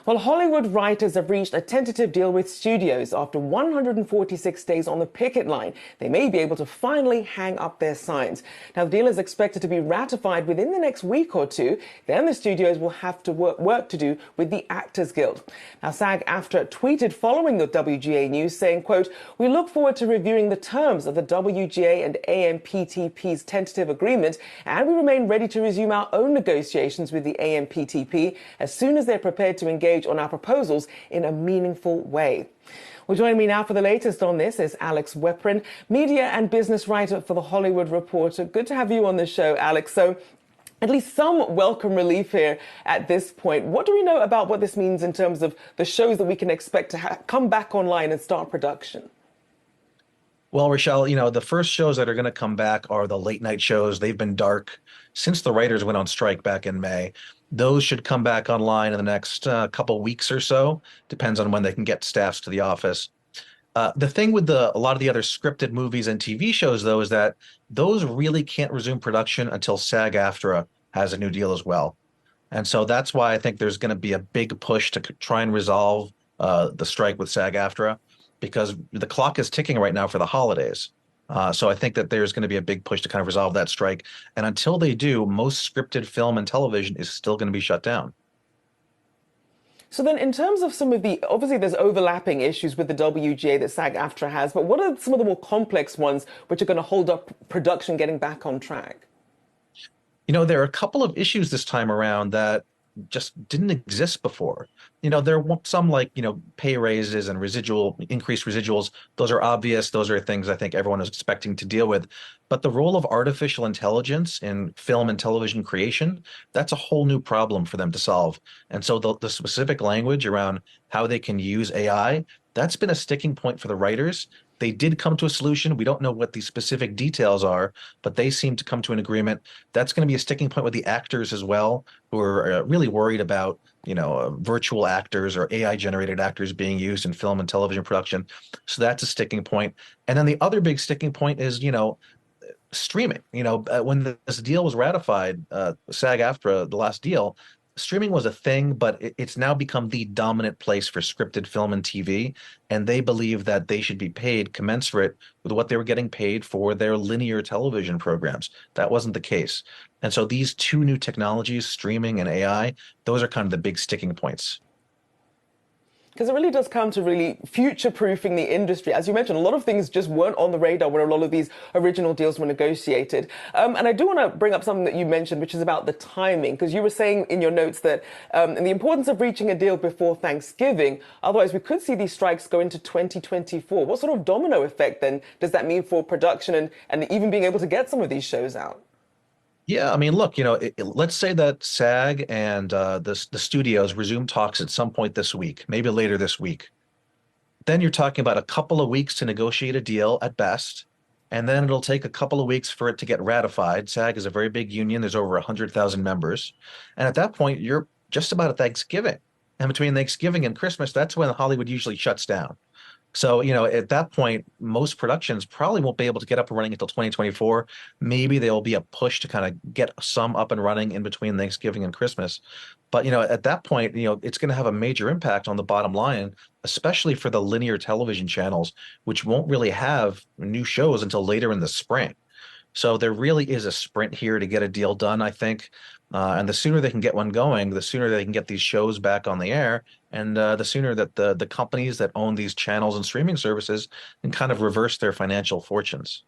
Well, Hollywood writers have reached a tentative deal with studios after 146 days on the picket line. They may be able to finally hang up their signs. Now, the deal is expected to be ratified within the next week or two. Then the studios will have to work to do with the Actors Guild. Now, SAG-AFTRA tweeted following the WGA news saying, quote, "We look forward to reviewing the terms of the WGA and AMPTP's tentative agreement, and we remain ready to resume our own negotiations with the AMPTP as soon as they're prepared to engage on our proposals in a meaningful way." Well, joining me now for the latest on this is Alex Weprin, media and business writer for The Hollywood Reporter. Good to have you on the show, Alex. So at least some welcome relief here at this point. What do we know about what this means in terms of the shows that we can expect to come back online and start production? Well, Rochelle, the first shows that are going to come back are the late night shows. They've been dark since the writers went on strike back in May. Those should come back online in the next couple weeks or so. Depends on when they can get staffs to the office. The thing with a lot of the other scripted movies and TV shows, though, is that those really can't resume production until SAG-AFTRA has a new deal as well. And so that's why I think there's going to be a big push to try and resolve the strike with SAG-AFTRA, because the clock is ticking right now for the holidays. So I think that there's going to be a big push to kind of resolve that strike. And until they do, most scripted film and television is still going to be shut down. So then in terms of some of obviously there's overlapping issues with the WGA that SAG-AFTRA has, but what are some of the more complex ones which are going to hold up production getting back on track? There are a couple of issues this time around that just didn't exist before. There were some like, pay raises and increased residuals. Those are obvious. Those are things I think everyone is expecting to deal with. But the role of artificial intelligence in film and television creation, that's a whole new problem for them to solve. And so the specific language around how they can use AI, that's been a sticking point for the writers. They did come to a solution. We don't know what the specific details are, but they seem to come to an agreement. That's going to be a sticking point with the actors as well, who are really worried about, virtual actors or AI-generated actors being used in film and television production. So that's a sticking point. And then the other big sticking point is, streaming. When this deal was ratified, SAG-AFTRA, the last deal, streaming was a thing, but it's now become the dominant place for scripted film and TV. And they believe that they should be paid commensurate with what they were getting paid for their linear television programs. That wasn't the case. And so these two new technologies, streaming and AI, those are kind of the big sticking points. Because it really does come to really future-proofing the industry. As you mentioned, a lot of things just weren't on the radar when a lot of these original deals were negotiated. And I do want to bring up something that you mentioned, which is about the timing, because you were saying in your notes that and the importance of reaching a deal before Thanksgiving. Otherwise, we could see these strikes go into 2024. What sort of domino effect, then, does that mean for production and even being able to get some of these shows out? Yeah, I mean, look, let's say that SAG and the studios resume talks at some point this week, maybe later this week. Then you're talking about a couple of weeks to negotiate a deal at best, and then it'll take a couple of weeks for it to get ratified. SAG is a very big union. There's over 100,000 members. And at that point, you're just about at Thanksgiving. And between Thanksgiving and Christmas, that's when Hollywood usually shuts down. So, at that point, most productions probably won't be able to get up and running until 2024. Maybe there'll be a push to kind of get some up and running in between Thanksgiving and Christmas. But, at that point, it's going to have a major impact on the bottom line, especially for the linear television channels, which won't really have new shows until later in the spring. So there really is a sprint here to get a deal done, I think. And the sooner they can get one going, the sooner they can get these shows back on the air, and the sooner that the companies that own these channels and streaming services can kind of reverse their financial fortunes.